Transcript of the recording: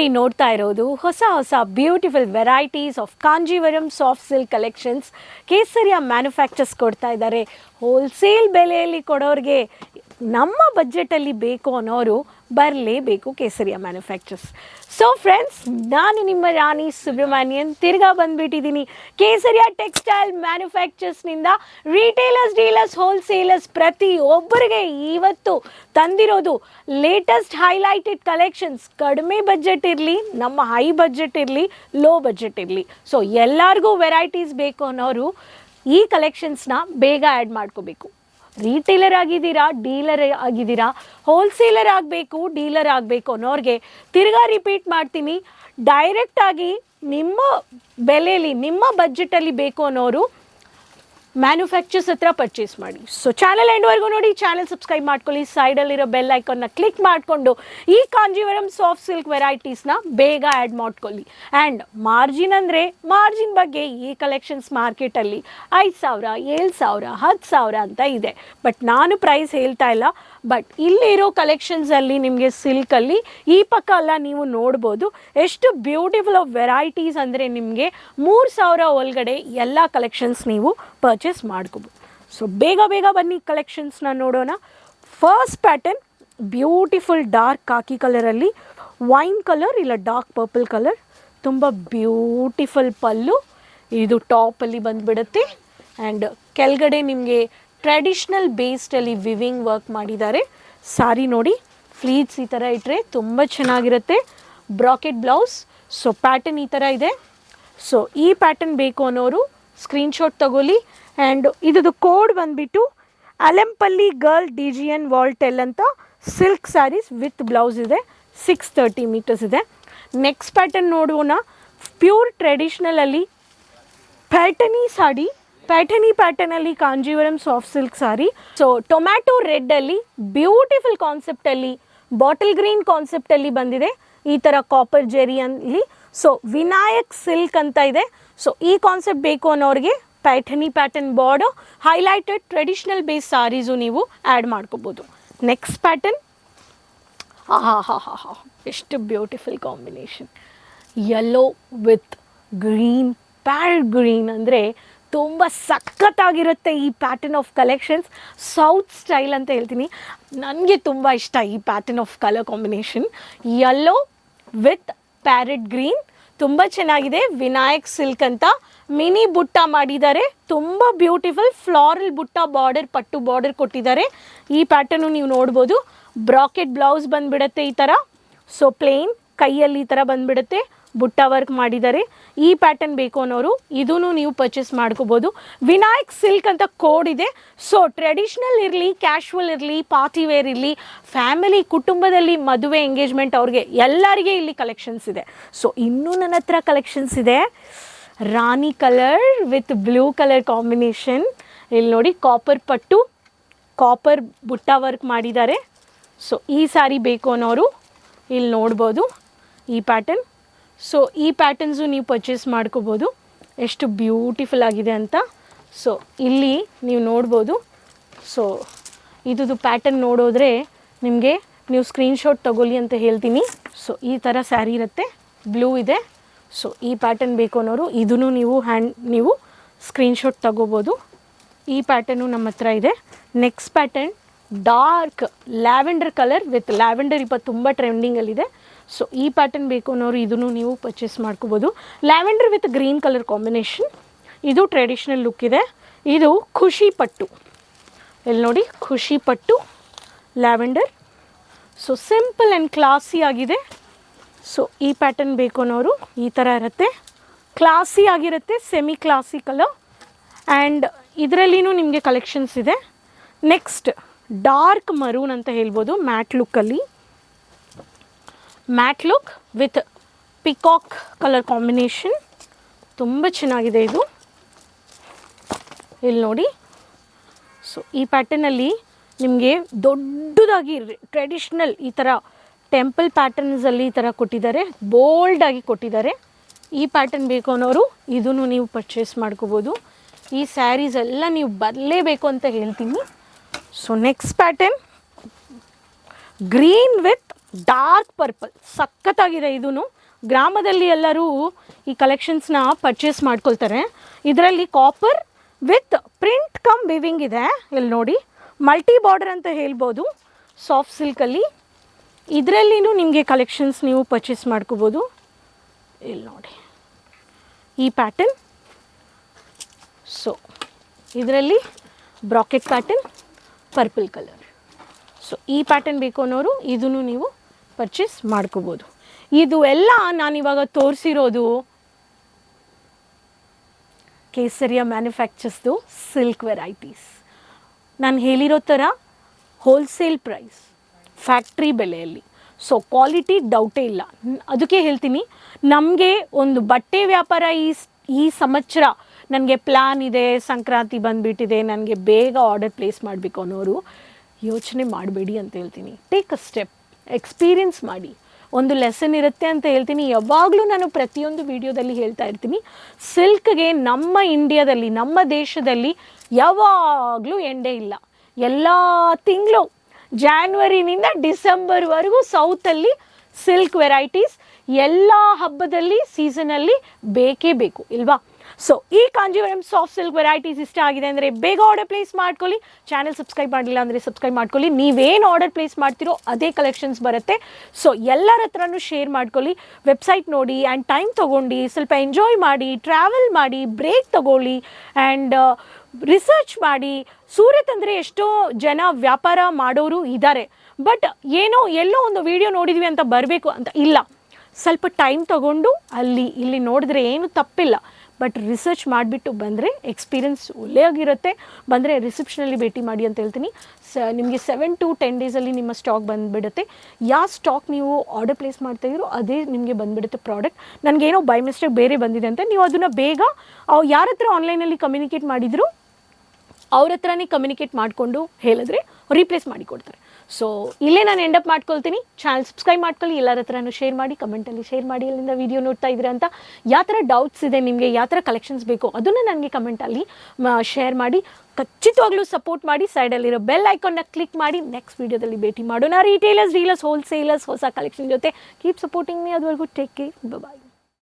ನೀವಿಲ್ಲಿ ನೋಡ್ತಾ ಇರೋದು ಹೊಸ ಹೊಸ beautiful varieties of Kanjeevaram soft silk collections. ಕೇಸರಿಯ ಮ್ಯಾನುಫ್ಯಾಕ್ಚರ್ಸ್ ಕೊಡ್ತಾ ಇದ್ದಾರೆ. ಹೋಲ್ಸೇಲ್ ಬೆಲೆಯಲ್ಲಿ ಕೊಡೋರಿಗೆ, ನಮ್ಮ ಬಜೆಟಲ್ಲಿ ಬೇಕು ಅನ್ನೋರು ಬರಲೇಬೇಕು ಕೇಸರಿಯ ಮ್ಯಾನುಫ್ಯಾಕ್ಚರ್ಸ್. ಸೊ ಫ್ರೆಂಡ್ಸ್, ನಾನು ನಿಮ್ಮ ರಾಣಿ ಸುಬ್ರಹ್ಮಣ್ಯನ್ ತಿರ್ಗಾ ಬಂದುಬಿಟ್ಟಿದ್ದೀನಿ. ಕೇಸರಿಯ ಟೆಕ್ಸ್ಟೈಲ್ ಮ್ಯಾನುಫ್ಯಾಕ್ಚರ್ಸ್ನಿಂದ ರಿಟೇಲರ್ಸ್, ಡೀಲರ್ಸ್, ಹೋಲ್ಸೇಲರ್ಸ್ ಪ್ರತಿಯೊಬ್ಬರಿಗೆ ಇವತ್ತು ತಂದಿರೋದು ಲೇಟೆಸ್ಟ್ ಹೈಲೈಟೆಡ್ ಕಲೆಕ್ಷನ್ಸ್. ಕಡಿಮೆ ಬಜೆಟ್ ಇರಲಿ, ನಮ್ಮ ಹೈ ಬಜೆಟ್ ಇರಲಿ, ಲೋ ಬಜೆಟ್ ಇರಲಿ, ಸೊ ಎಲ್ಲರಿಗೂ ವೆರೈಟೀಸ್ ಬೇಕು ಅನ್ನೋರು ಈ ಕಲೆಕ್ಷನ್ಸ್ನ ಬೇಗ ಆ್ಯಡ್ ಮಾಡ್ಕೋಬೇಕು. ರೀಟೇಲರ್ ಆಗಿದ್ದೀರಾ, ಡೀಲರ್ ಆಗಿದ್ದೀರಾ, ಹೋಲ್ಸೇಲರ್ ಆಗಬೇಕು, ಡೀಲರ್ ಆಗಬೇಕು ಅನ್ನೋರಿಗೆ ತಿರ್ಗಾ ರಿಪೀಟ್ ಮಾಡ್ತೀನಿ, ಡೈರೆಕ್ಟಾಗಿ ನಿಮ್ಮ ಬೆಲೆಯಲ್ಲಿ, ನಿಮ್ಮ ಬಜೆಟಲ್ಲಿ ಬೇಕು ಅನ್ನೋರು ಮ್ಯಾನುಫ್ಯಾಕ್ಚರ್ಸ್ ಹತ್ರ ಪರ್ಚೇಸ್ ಮಾಡಿ. ಸೊ ಚಾನಲ್ ಎಂಡ್ವರೆಗೂ ನೋಡಿ, ಚಾನಲ್ ಸಬ್ಸ್ಕ್ರೈಬ್ ಮಾಡ್ಕೊಳ್ಳಿ, ಸೈಡಲ್ಲಿರೋ ಬೆಲ್ ಐಕಾನ್ನ ಕ್ಲಿಕ್ ಮಾಡಿಕೊಂಡು ಈ ಕಾಂಜೀವರಂ ಸಾಫ್ಟ್ ಸಿಲ್ಕ್ ವೆರೈಟೀಸ್ನ ಬೇಗ ಆ್ಯಡ್ ಮಾಡ್ಕೊಳ್ಳಿ. ಆ್ಯಂಡ್ ಮಾರ್ಜಿನ್ ಅಂದರೆ, ಮಾರ್ಜಿನ್ ಬಗ್ಗೆ ಈ ಕಲೆಕ್ಷನ್ಸ್ ಮಾರ್ಕೆಟಲ್ಲಿ 5,000, 7,000, 10,000 ಅಂತ ಇದೆ. ಬಟ್ ನಾನು ಪ್ರೈಸ್ ಹೇಳ್ತಾ ಇಲ್ಲ. ಬಟ್ ಇಲ್ಲಿರೋ ಕಲೆಕ್ಷನ್ಸಲ್ಲಿ ನಿಮಗೆ ಸಿಲ್ಕಲ್ಲಿ ಈ ಪಕ್ಕ ಎಲ್ಲ ನೀವು ನೋಡ್ಬೋದು ಎಷ್ಟು ಬ್ಯೂಟಿಫುಲ್ ಆಫ್ ವೆರೈಟೀಸ್ ಅಂದರೆ ನಿಮಗೆ 3,000 ಒಳಗಡೆ ಎಲ್ಲ ಕಲೆಕ್ಷನ್ಸ್ ನೀವು ಪರ್ಚೇಸ್ ಮಾಡ್ಕೋಬೋದು. ಸೊ ಬೇಗ ಬೇಗ ಬನ್ನಿ ಕಲೆಕ್ಷನ್ಸ್ನ ನೋಡೋಣ. ಫಸ್ಟ್ ಪ್ಯಾಟರ್ನ್ ಬ್ಯೂಟಿಫುಲ್ ಡಾರ್ಕ್ ಕಾಕಿ ಕಲರಲ್ಲಿ ವೈನ್ ಕಲರ್ ಇಲ್ಲ ಡಾರ್ಕ್ ಪರ್ಪಲ್ ಕಲರ್, ತುಂಬ ಬ್ಯೂಟಿಫುಲ್ ಪಲ್ಲು. ಇದು ಟಾಪಲ್ಲಿ ಬಂದುಬಿಡುತ್ತೆ. ಆ್ಯಂಡ್ ಕೆಳಗಡೆ ನಿಮಗೆ ಟ್ರೆಡಿಷ್ನಲ್ ಬೇಸ್ಡಲ್ಲಿ ವಿವಿಂಗ್ ವರ್ಕ್ ಮಾಡಿದ್ದಾರೆ. ಸಾರಿ ನೋಡಿ, ಫ್ಲೀಟ್ಸ್ ಈ ಥರ ಇಟ್ಟರೆ ತುಂಬ ಚೆನ್ನಾಗಿರುತ್ತೆ. Bracket blouse. ಸೊ ಪ್ಯಾಟರ್ನ್ ಈ ಥರ ಇದೆ. ಸೊ ಈ ಪ್ಯಾಟರ್ನ್ ಬೇಕು ಅನ್ನೋರು ಸ್ಕ್ರೀನ್ಶಾಟ್ ತಗೊಳ್ಳಿ. ಆ್ಯಂಡ್ ಇದ್ದು ಕೋಡ್ ಬಂದುಬಿಟ್ಟು ಅಲೆಂಪಲ್ಲಿ ಗರ್ಲ್ DGN ವಾಲ್ಟೆಲ್ ಅಂತ ಸಿಲ್ಕ್ ಸ್ಯಾರೀಸ್ ವಿತ್ ಬ್ಲೌಸ್ ಇದೆ. 630 ಮೀಟರ್ಸ್ ಇದೆ. ನೆಕ್ಸ್ಟ್ ಪ್ಯಾಟರ್ನ್ ನೋಡೋಣ. ಪ್ಯೂರ್ ಟ್ರೆಡಿಷ್ನಲಲ್ಲಿ ಪ್ಯಾಟರ್ನಿ ಸಾಡಿ, ಪ್ಯಾಟರ್ನಿ ಪ್ಯಾಟರ್ನಲ್ಲಿ Kanjeevaram soft silk sari. So tomato ರೆಡ್ಡಲ್ಲಿ ಬ್ಯೂಟಿಫುಲ್ ಕಾನ್ಸೆಪ್ಟಲ್ಲಿ, ಬಾಟಲ್ ಗ್ರೀನ್ ಕಾನ್ಸೆಪ್ಟಲ್ಲಿ ಬಂದಿದೆ. ಈ ಥರ ಕಾಪರ್ ಜೆರಿಯಲ್ಲಿ. ಸೊ ವಿನಾಯಕ್ ಸಿಲ್ಕ್ ಅಂತ ಇದೆ. ಸೊ ಈ ಕಾನ್ಸೆಪ್ಟ್ ಬೇಕು ಅನ್ನೋರಿಗೆ ಪ್ಯಾಟರ್ನಿ pattern border highlighted traditional base saris ನೀವು ಆ್ಯಡ್ ಮಾಡ್ಕೋಬೋದು. ನೆಕ್ಸ್ಟ್ ಪ್ಯಾಟರ್ನ್, ಹಾ ಎಷ್ಟು beautiful combination. Yellow with green, parrot green ಅಂದರೆ ತುಂಬ ಸಖತ್ತಾಗಿರುತ್ತೆ ಈ pattern of collections. South style ಅಂತ ಹೇಳ್ತೀನಿ. ನನಗೆ ತುಂಬ ಇಷ್ಟ ಈ pattern of colour combination. Yellow with parrot green ತುಂಬ ಚೆನ್ನಾಗಿದೆ. ವಿನಾಯಕ್ ಸಿಲ್ಕ್ ಅಂತ ಮಿನಿ ಬುಟ್ಟ ಮಾಡಿದ್ದಾರೆ. ತುಂಬ ಬ್ಯೂಟಿಫುಲ್ ಫ್ಲಾರಲ್ ಬುಟ್ಟ ಬಾರ್ಡರ್, ಪಟ್ಟು ಬಾರ್ಡರ್ ಕೊಟ್ಟಿದ್ದಾರೆ. ಈ ಪ್ಯಾಟರ್ನು ನೀವು ನೋಡ್ಬೋದು. ಬ್ರಾಕೆಟ್ ಬ್ಲೌಸ್ ಬಂದುಬಿಡುತ್ತೆ ಈ ಥರ. ಸೊ ಪ್ಲೇನ್ ಕೈಯಲ್ಲಿ ಈ ಥರ ಬಂದುಬಿಡುತ್ತೆ. ಬುಟ್ಟ ವರ್ಕ್ ಮಾಡಿದ್ದಾರೆ. ಈ ಪ್ಯಾಟರ್ನ್ ಬೇಕು ಅನ್ನೋರು ಇದೂ ನೀವು ಪರ್ಚೇಸ್ ಮಾಡ್ಕೋಬೋದು. ವಿನಾಯಕ್ ಸಿಲ್ಕ್ ಅಂತ ಕೋಡ್ ಇದೆ. ಸೊ ಟ್ರೆಡಿಷ್ನಲ್ ಇರಲಿ, ಕ್ಯಾಶುವಲ್ ಇರಲಿ, ಪಾರ್ಟಿ ವೇರ್ ಇರಲಿ, ಫ್ಯಾಮಿಲಿ ಕುಟುಂಬದಲ್ಲಿ ಮದುವೆ ಎಂಗೇಜ್ಮೆಂಟ್ ಅವ್ರಿಗೆ ಎಲ್ಲರಿಗೆ ಇಲ್ಲಿ ಕಲೆಕ್ಷನ್ಸ್ ಇದೆ. ಸೊ ಇನ್ನೂ ನನ್ನ ಹತ್ರ ಕಲೆಕ್ಷನ್ಸ್ ಇದೆ. ರಾಣಿ colour with blue colour combination. ಇಲ್ಲಿ ನೋಡಿ, ಕಾಪರ್ ಪಟ್ಟು, ಕಾಪರ್ ಬುಟ್ಟ ವರ್ಕ್ ಮಾಡಿದ್ದಾರೆ. ಸೊ ಈ ಸಾರಿ ಬೇಕು ಅನ್ನೋರು ಇಲ್ಲಿ ನೋಡ್ಬೋದು ಈ ಪ್ಯಾಟರ್ನ್. ಸೊ ಈ ಪ್ಯಾಟರ್ನ್ಸು ನೀವು ಪರ್ಚೇಸ್ ಮಾಡ್ಕೋಬೋದು. ಎಷ್ಟು ಬ್ಯೂಟಿಫುಲ್ ಆಗಿದೆ ಅಂತ. ಸೊ ಇಲ್ಲಿ ನೀವು ನೋಡ್ಬೋದು. ಸೊ ಇದ್ದು ಪ್ಯಾಟರ್ನ್ ನೋಡೋದ್ರೆ ನಿಮಗೆ, ನೀವು ಸ್ಕ್ರೀನ್ಶಾಟ್ ತಗೊಳ್ಳಿ ಅಂತ ಹೇಳ್ತೀನಿ. ಸೊ ಈ ಥರ ಸ್ಯಾರಿ ಇರುತ್ತೆ, ಬ್ಲೂ ಇದೆ. ಸೊ ಈ ಪ್ಯಾಟರ್ನ್ ಬೇಕು ಅನ್ನೋರು ಇದನ್ನು ನೀವು ಸ್ಕ್ರೀನ್ಶಾಟ್ ತಗೋಬೋದು. ಈ ಪ್ಯಾಟರ್ನು ನಮ್ಮ ಹತ್ರ ಇದೆ. Next pattern dark lavender colour with lavender ಈಗ ತುಂಬ ಟ್ರೆಂಡಿಂಗಲ್ಲಿದೆ. ಸೊ ಈ ಪ್ಯಾಟರ್ನ್ ಬೇಕು ಅನ್ನೋರು ಇದನ್ನು ನೀವು ಪರ್ಚೇಸ್ ಮಾಡ್ಕೋಬೋದು. Lavender with green colour combination. ಇದು ಟ್ರೆಡಿಷ್ನಲ್ ಲುಕ್ ಇದೆ. ಇದು ಖುಷಿ ಪಟ್ಟು. ಇಲ್ಲಿ ನೋಡಿ, ಖುಷಿ ಪಟ್ಟು lavender. So simple and classy ಆಗಿದೆ. ಸೊ ಈ ಪ್ಯಾಟರ್ನ್ ಬೇಕು ಅನ್ನೋರು ಈ ಥರ ಇರುತ್ತೆ. ಕ್ಲಾಸಿ ಆಗಿರುತ್ತೆ, ಸೆಮಿ ಕ್ಲಾಸಿ ಕಲರ್. ಆ್ಯಂಡ್ ಇದರಲ್ಲಿನೂ ನಿಮಗೆ ಕಲೆಕ್ಷನ್ಸ್ ಇದೆ. ನೆಕ್ಸ್ಟ್ ಡಾರ್ಕ್ ಮರೂನ್ ಅಂತ ಹೇಳ್ಬೋದು. ಮ್ಯಾಟ್ ಲುಕ್ಕಲ್ಲಿ, matte look with peacock colour combination. ತುಂಬ ಚೆನ್ನಾಗಿದೆ ಇದು. ಇಲ್ಲಿ ನೋಡಿ. ಸೊ ಈ ಪ್ಯಾಟರ್ನಲ್ಲಿ ನಿಮಗೆ ದೊಡ್ಡದಾಗಿ ಟ್ರೆಡಿಷ್ನಲ್ ಈ ಥರ ಟೆಂಪಲ್ ಪ್ಯಾಟರ್ನ್ಸಲ್ಲಿ ಈ ಥರ ಕೊಟ್ಟಿದ್ದಾರೆ, ಬೋಲ್ಡಾಗಿ ಕೊಟ್ಟಿದ್ದಾರೆ. ಈ ಪ್ಯಾಟರ್ನ್ ಬೇಕು ಅನ್ನೋರು ಇದನ್ನು ನೀವು ಪರ್ಚೇಸ್ ಮಾಡ್ಕೋಬೋದು. ಈ ಸ್ಯಾರೀಸ್ ಎಲ್ಲ ನೀವು ಬರಲೇಬೇಕು ಅಂತ ಹೇಳ್ತೀನಿ. So next pattern green with dark purple ಸಖತ್ತಾಗಿದೆ. ಇದೂ ಗ್ರಾಮದಲ್ಲಿ ಎಲ್ಲರೂ ಈ ಕಲೆಕ್ಷನ್ಸ್ನ ಪರ್ಚೇಸ್ ಮಾಡ್ಕೊಳ್ತಾರೆ. ಇದರಲ್ಲಿ copper with print come viewing ಇದೆ. ಇಲ್ಲಿ ನೋಡಿ, ಮಲ್ಟಿ ಬಾರ್ಡರ್ ಅಂತ ಹೇಳ್ಬೋದು. ಸಾಫ್ಟ್ ಸಿಲ್ಕಲ್ಲಿ ಇದರಲ್ಲಿನೂ ನಿಮಗೆ ಕಲೆಕ್ಷನ್ಸ್ ನೀವು ಪರ್ಚೇಸ್ ಮಾಡ್ಕೋಬೋದು. ಇಲ್ಲಿ ನೋಡಿ ಈ ಪ್ಯಾಟರ್ನ್. ಸೊ ಇದರಲ್ಲಿ bracket pattern, purple colour. So ಈ ಪ್ಯಾಟರ್ನ್ ಬೇಕು ಅನ್ನೋರು ಇದನ್ನು ನೀವು ಪರ್ಚೇಸ್ ಮಾಡ್ಕೋಬೋದು. ಇದು ಎಲ್ಲ ನಾನಿವಾಗ ತೋರಿಸಿರೋದು ಕೇಸರಿಯ ಮ್ಯಾನುಫ್ಯಾಕ್ಚರ್ಸ್ದು ಸಿಲ್ಕ್ ವೆರೈಟೀಸ್. ನಾನು ಹೇಳಿರೋ ಥರ ಹೋಲ್ಸೇಲ್ ಪ್ರೈಸ್, ಫ್ಯಾಕ್ಟ್ರಿ ಬೆಲೆಯಲ್ಲಿ. ಸೊ ಕ್ವಾಲಿಟಿ ಡೌಟೇ ಇಲ್ಲ. ಅದಕ್ಕೆ ಹೇಳ್ತೀನಿ, ನಮಗೆ ಒಂದು ಬಟ್ಟೆ ವ್ಯಾಪಾರ ಈ ಸಂವತ್ಸರ ನನಗೆ ಪ್ಲ್ಯಾನ್ ಇದೆ, ಸಂಕ್ರಾಂತಿ ಬಂದುಬಿಟ್ಟಿದೆ, ನನಗೆ ಬೇಗ ಆರ್ಡರ್ ಪ್ಲೇಸ್ ಮಾಡಬೇಕು ಅನ್ನೋರು ಯೋಚನೆ ಮಾಡಬೇಡಿ ಅಂತ ಹೇಳ್ತೀನಿ. ಟೇಕ್ ಅ ಸ್ಟೆಪ್, ಎಕ್ಸ್ಪೀರಿಯನ್ಸ್ ಮಾಡಿ. ಒಂದು ಲೆಸನ್ ಇರುತ್ತೆ ಅಂತ ಹೇಳ್ತೀನಿ. ಯಾವಾಗಲೂ ನಾನು ಪ್ರತಿಯೊಂದು ವಿಡಿಯೋದಲ್ಲಿ ಹೇಳ್ತಾ ಇರ್ತೀನಿ, ಸಿಲ್ಕ್ಗೆ ನಮ್ಮ ಇಂಡಿಯಾದಲ್ಲಿ, ನಮ್ಮ ದೇಶದಲ್ಲಿ ಯಾವಾಗಲೂ ಎಂಡೇ ಇಲ್ಲ. ಎಲ್ಲ ತಿಂಗಳು ಜಾನ್ವರಿನಿಂದ ಡಿಸೆಂಬರ್ವರೆಗೂ ಸೌತಲ್ಲಿ ಸಿಲ್ಕ್ ವೆರೈಟೀಸ್ ಎಲ್ಲ ಹಬ್ಬದಲ್ಲಿ, ಸೀಸನಲ್ಲಿ ಬೇಕೇ ಬೇಕು ಇಲ್ವಾ? ಸೊ ಈ ಕಾಂಜೀವರಂ ಸಾಫ್ಟ್ ಸಿಲ್ಕ್ ವೆರೈಟೀಸ್ ಇಷ್ಟ ಆಗಿದೆ ಅಂದರೆ ಬೇಗ ಆರ್ಡರ್ ಪ್ಲೇಸ್ ಮಾಡ್ಕೊಳ್ಳಿ. ಚಾನಲ್ ಸಬ್ಸ್ಕ್ರೈಬ್ ಮಾಡಲಿಲ್ಲ ಅಂದರೆ ಸಬ್ಸ್ಕ್ರೈಬ್ ಮಾಡ್ಕೊಳ್ಳಿ. ನೀವೇನು ಆರ್ಡರ್ ಪ್ಲೇಸ್ ಮಾಡ್ತೀರೋ ಅದೇ ಕಲೆಕ್ಷನ್ಸ್ ಬರುತ್ತೆ. ಸೊ ಎಲ್ಲರ ಹತ್ರನೂ ಶೇರ್ ಮಾಡ್ಕೊಳ್ಳಿ. ವೆಬ್ಸೈಟ್ ನೋಡಿ ಆ್ಯಂಡ್ ಟೈಮ್ ತೊಗೊಂಡು ಸ್ವಲ್ಪ ಎಂಜಾಯ್ ಮಾಡಿ, ಟ್ರಾವೆಲ್ ಮಾಡಿ, ಬ್ರೇಕ್ ತೊಗೊಳ್ಳಿ ಆ್ಯಂಡ್ ರಿಸರ್ಚ್ ಮಾಡಿ. ಸೂರತ್ ಅಂದರೆ ಎಷ್ಟೋ ಜನ ವ್ಯಾಪಾರ ಮಾಡೋರು ಇದ್ದಾರೆ, ಬಟ್ ಏನೋ ಎಲ್ಲೋ ಒಂದು ವಿಡಿಯೋ ನೋಡಿದ್ವಿ ಅಂತ ಬರಬೇಕು ಅಂತ ಇಲ್ಲ. ಸ್ವಲ್ಪ ಟೈಮ್ ತೊಗೊಂಡು ಇಲ್ಲಿ ನೋಡಿದ್ರೆ ಏನು ತಪ್ಪಿಲ್ಲ, ಬಟ್ ರಿಸರ್ಚ್ ಮಾಡಿಬಿಟ್ಟು ಬಂದರೆ ಎಕ್ಸ್ಪೀರಿಯನ್ಸ್ ಒಳ್ಳೆಯಾಗಿರುತ್ತೆ. ಬಂದರೆ ರಿಸೆಪ್ಷನಲ್ಲಿ ಭೇಟಿ ಮಾಡಿ ಅಂತ ಹೇಳ್ತೀನಿ. ನಿಮಗೆ 7 to 10 ಡೇಸಲ್ಲಿ ನಿಮ್ಮ ಸ್ಟಾಕ್ ಬಂದುಬಿಡುತ್ತೆ. ಯಾವ ಸ್ಟಾಕ್ ನೀವು ಆರ್ಡರ್ ಪ್ಲೇಸ್ ಮಾಡ್ತಾಯಿದ್ರು ಅದೇ ನಿಮಗೆ ಬಂದುಬಿಡುತ್ತೆ ಪ್ರಾಡಕ್ಟ್. ನನಗೇನೋ ಬೈ ಮಿಸ್ಟೇಕ್ ಬೇರೆ ಬಂದಿದೆ ಅಂತ ನೀವು ಅದನ್ನು ಬೇಗ ಯಾರ ಹತ್ರ ಆನ್ಲೈನಲ್ಲಿ ಕಮ್ಯುನಿಕೇಟ್ ಮಾಡಿದ್ರು ಅವ್ರ ಹತ್ರನೇ ಕಮ್ಯುನಿಕೇಟ್ ಮಾಡಿಕೊಂಡು ಹೇಳಿದ್ರೆ ರೀಪ್ಲೇಸ್ ಮಾಡಿ ಕೊಡ್ತಾರೆ. ಸೊ ಇಲ್ಲೇ ನಾನು ಎಂಡಪ್ ಮಾಡ್ಕೊಳ್ತೀನಿ. ಚಾನಲ್ ಸಬ್ಸ್ಕ್ರೈಬ್ ಮಾಡ್ಕೊಳ್ಳಿ, ಎಲ್ಲರ ಹತ್ರನೂ ಶೇರ್ ಮಾಡಿ, ಕಮೆಂಟಲ್ಲಿ ಶೇರ್ ಮಾಡಿ ಎಲ್ಲಿಂದ ವೀಡಿಯೋ ನೋಡ್ತಾ ಇದ್ದೀರಾ ಅಂತ. ಯಾವ ಥರ ಡೌಟ್ಸ್ ಇದೆ ನಿಮಗೆ, ಯಾವ ಥರ ಕಲೆಕ್ಷನ್ಸ್ ಬೇಕು ಅದನ್ನು ನನಗೆ ಕಮೆಂಟಲ್ಲಿ ಶೇರ್ ಮಾಡಿ. ಖಚಿತವಾಗ್ಲೂ ಸಪೋರ್ಟ್ ಮಾಡಿ. ಸೈಡಲ್ಲಿರೋ ಬೆಲ್ ಐಕಾನ್ನ ಕ್ಲಿಕ್ ಮಾಡಿ. ನೆಕ್ಸ್ಟ್ ವೀಡಿಯೋದಲ್ಲಿ ಭೇಟಿ ಮಾಡೋಣ. ರೀಟೇಲರ್ಸ್, ಡೀಲರ್ಸ್, ಹೋಲ್ಸೇಲರ್ಸ್ ಹೊಸ ಕಲೆಕ್ಷನ್ ಜೊತೆ. Keep supporting me. ಅದುವರೆಗೂ ಟೇಕ್ ಕೇರ್, ಬಾಯ್.